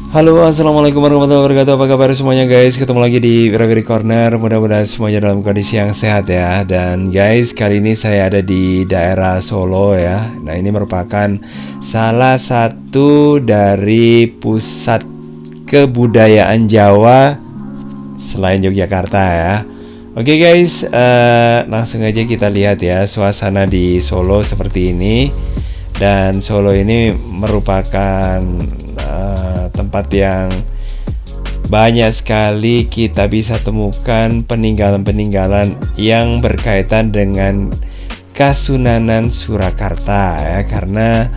Halo, assalamualaikum warahmatullahi wabarakatuh. Apa kabar semuanya guys? Ketemu lagi di Wirawiri Corner. Mudah-mudahan semuanya dalam kondisi yang sehat ya. Dan guys, kali ini saya ada di daerah Solo ya. Nah, ini merupakan salah satu dari pusat kebudayaan Jawa selain Yogyakarta ya. Oke guys, langsung aja kita lihat ya suasana di Solo seperti ini. Dan Solo ini merupakan tempat yang banyak sekali kita bisa temukan peninggalan-peninggalan yang berkaitan dengan Kasunanan Surakarta ya, karena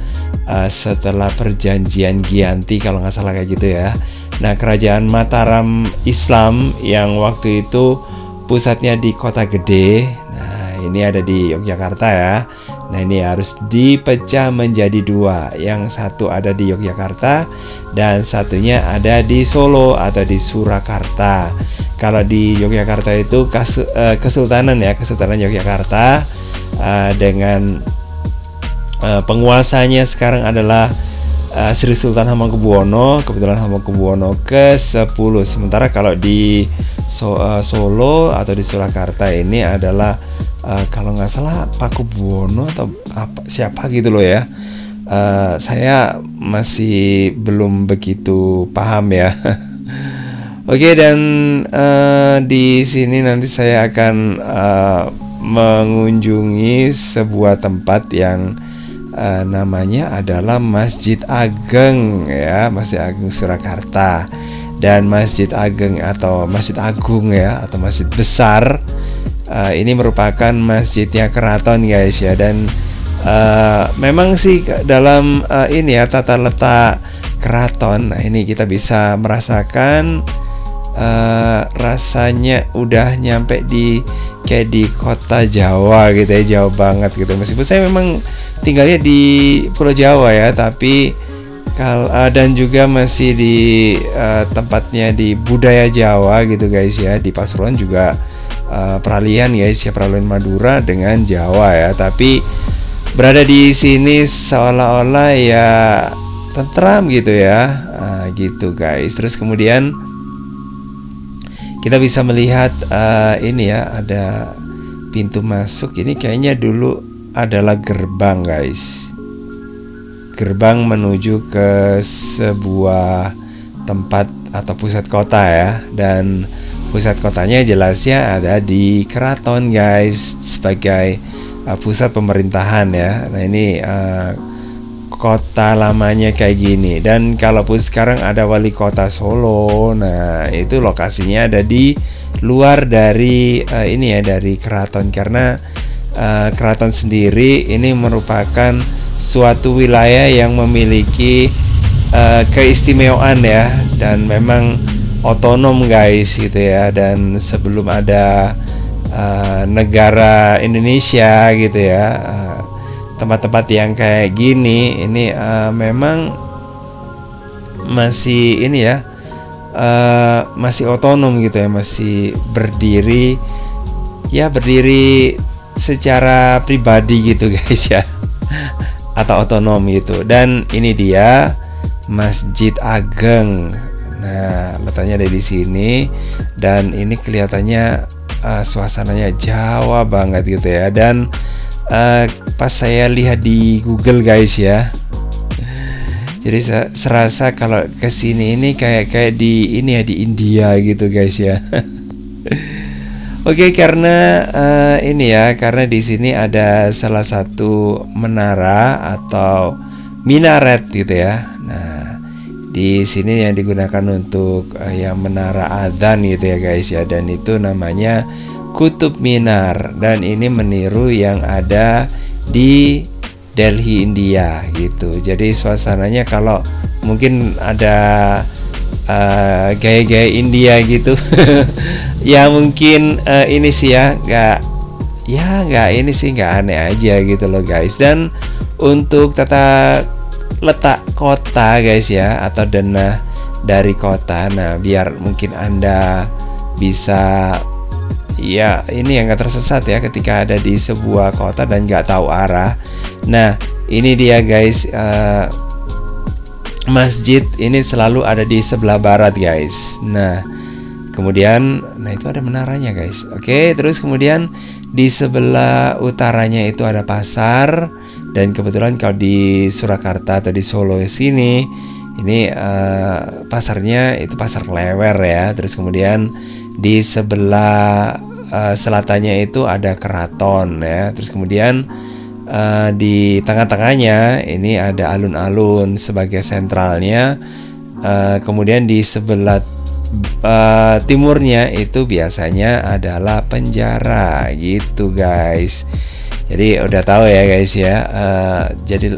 setelah perjanjian Giyanti kalau nggak salah kayak gitu ya. Nah, kerajaan Mataram Islam yang waktu itu pusatnya di Kota Gede. Nah, ini ada di Yogyakarta ya. Nah, ini harus dipecah menjadi dua. Yang satu ada di Yogyakarta dan satunya ada di Solo atau di Surakarta. Kalau di Yogyakarta itu Kesultanan ya, Kesultanan Yogyakarta dengan penguasanya sekarang adalah Sri Sultan Hamengkubuwono, kebetulan Hamengkubuwono ke-10. Sementara kalau di Solo atau di Surakarta ini adalah kalau nggak salah Pakubuwono atau apa, siapa gitu loh ya. Saya masih belum begitu paham ya. Oke, dan di sini nanti saya akan mengunjungi sebuah tempat yang namanya adalah Masjid Ageng ya, Masjid Ageng Surakarta. Dan Masjid Ageng atau Masjid Agung ya, atau Masjid Besar, ini merupakan masjidnya keraton guys ya. Dan memang sih dalam ini ya tata letak keraton, nah ini kita bisa merasakan rasanya udah nyampe di kayak di kota Jawa gitu ya, Jawa banget gitu. Meskipun saya memang tinggalnya di Pulau Jawa ya, tapi dan juga masih di tempatnya di budaya Jawa gitu guys ya. Di Pasuruan juga peralihan guys ya, peralihan Madura dengan Jawa ya. Tapi berada di sini seolah-olah ya tentram gitu ya, gitu guys. Terus kemudian kita bisa melihat ini ya, ada pintu masuk. Ini kayaknya dulu adalah gerbang guys, gerbang menuju ke sebuah tempat atau pusat kota ya. Dan pusat kotanya jelasnya ada di keraton guys, sebagai pusat pemerintahan ya. Nah, ini kota lamanya kayak gini. Dan kalaupun sekarang ada wali kota Solo, nah itu lokasinya ada di luar dari ini ya, dari keraton. Karena keraton sendiri ini merupakan suatu wilayah yang memiliki keistimewaan ya, dan memang otonom guys gitu ya. Dan sebelum ada negara Indonesia gitu ya, tempat-tempat yang kayak gini ini memang masih ini ya, masih otonom gitu ya, masih berdiri ya, berdiri secara pribadi gitu guys ya, atau otonom gitu. Dan ini dia Masjid Ageng. Nah, letaknya ada di sini, dan ini kelihatannya suasananya Jawa banget gitu ya. Dan pas saya lihat di Google guys ya, jadi serasa kalau kesini ini kayak di ini ya, di India gitu guys ya. Oke, karena ini ya, karena di sini ada salah satu menara atau minaret gitu ya. Nah, di sini yang digunakan untuk yang menara adzan gitu ya guys ya. Dan itu namanya Kutub Minar, dan ini meniru yang ada di Delhi India gitu. Jadi suasananya kalau mungkin ada gaya-gaya India gitu ya mungkin ini sih ya, nggak ini sih, nggak aneh aja gitu loh guys. Dan untuk tata letak kota guys ya, atau denah dari kota, nah biar mungkin Anda bisa ya ini yang gak tersesat ya ketika ada di sebuah kota dan gak tahu arah. Nah, ini dia guys, masjid ini selalu ada di sebelah barat guys. Nah kemudian, nah itu ada menaranya guys. Oke, terus kemudian di sebelah utaranya itu ada pasar. Dan kebetulan kalau di Surakarta atau di Solo sini, ini pasarnya itu pasar Klewer ya. Terus kemudian di sebelah selatannya itu ada keraton ya. Terus kemudian di tengah-tengahnya ini ada alun-alun sebagai sentralnya. Kemudian di sebelah timurnya itu biasanya adalah penjara gitu guys. Jadi udah tahu ya guys ya. Jadi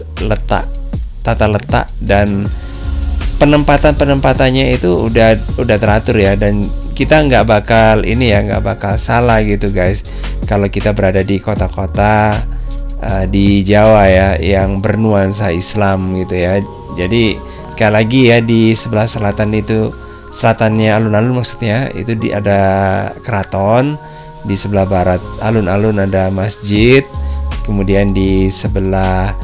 tata letak dan penempatannya itu udah teratur ya, dan kita nggak bakal nggak bakal salah gitu guys kalau kita berada di kota-kota di Jawa ya yang bernuansa Islam gitu ya. Jadi sekali lagi ya, di sebelah selatan itu, selatannya alun-alun maksudnya itu ada keraton, di sebelah barat alun-alun ada masjid, kemudian di sebelah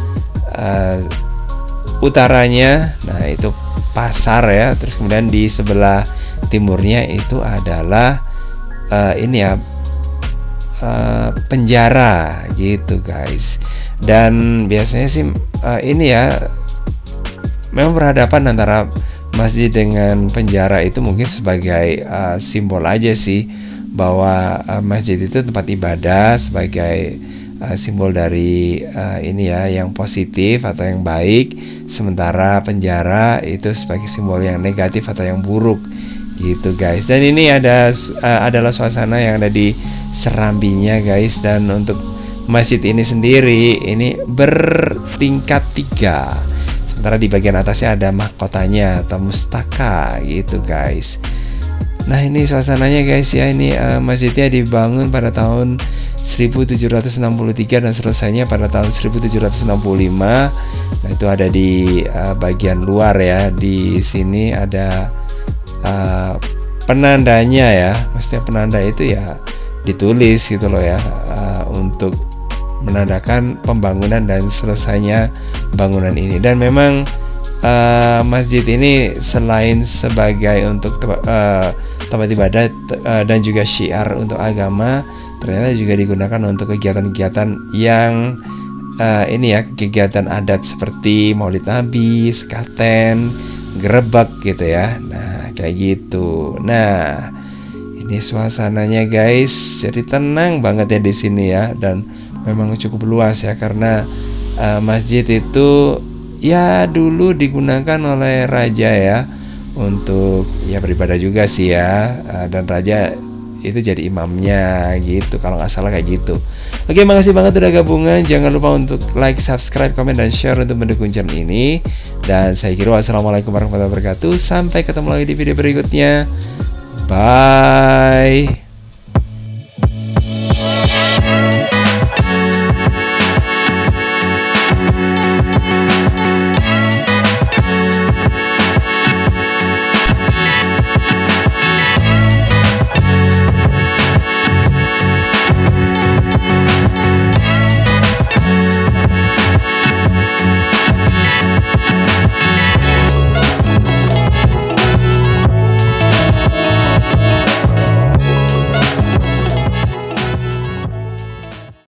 utaranya nah itu pasar ya, terus kemudian di sebelah timurnya itu adalah penjara gitu guys. Dan biasanya sih ini ya memang berhadapan antara masjid dengan penjara itu mungkin sebagai simbol aja sih, bahwa masjid itu tempat ibadah sebagai simbol dari yang positif atau yang baik, sementara penjara itu sebagai simbol yang negatif atau yang buruk gitu guys. Dan ini adalah suasana yang ada di Serambinya guys. Dan untuk masjid ini sendiri ini bertingkat 3, sementara di bagian atasnya ada mahkotanya atau mustaka gitu guys. Nah ini suasananya guys ya. Ini masjidnya dibangun pada tahun 1763 dan selesainya pada tahun 1765. Nah itu ada di bagian luar ya. Di sini ada penandanya ya. Maksudnya penanda itu ya ditulis gitu loh ya, untuk menandakan pembangunan dan selesainya bangunan ini. Dan memang masjid ini selain sebagai untuk tempat ibadah dan juga syiar untuk agama, ternyata juga digunakan untuk kegiatan-kegiatan yang kegiatan adat seperti Maulid Nabi, sekaten, gerebek gitu ya. Nah kayak gitu. Nah ini suasananya guys, jadi tenang banget ya di sini ya, dan memang cukup luas ya, karena masjid itu ya dulu digunakan oleh raja ya untuk ya beribadah juga sih ya, dan raja itu jadi imamnya gitu kalau nggak salah kayak gitu. Oke, makasih banget udah gabungan. Jangan lupa untuk like, subscribe, komen, dan share untuk mendukung channel ini. Dan saya kira wassalamualaikum warahmatullahi wabarakatuh. Sampai ketemu lagi di video berikutnya. Bye.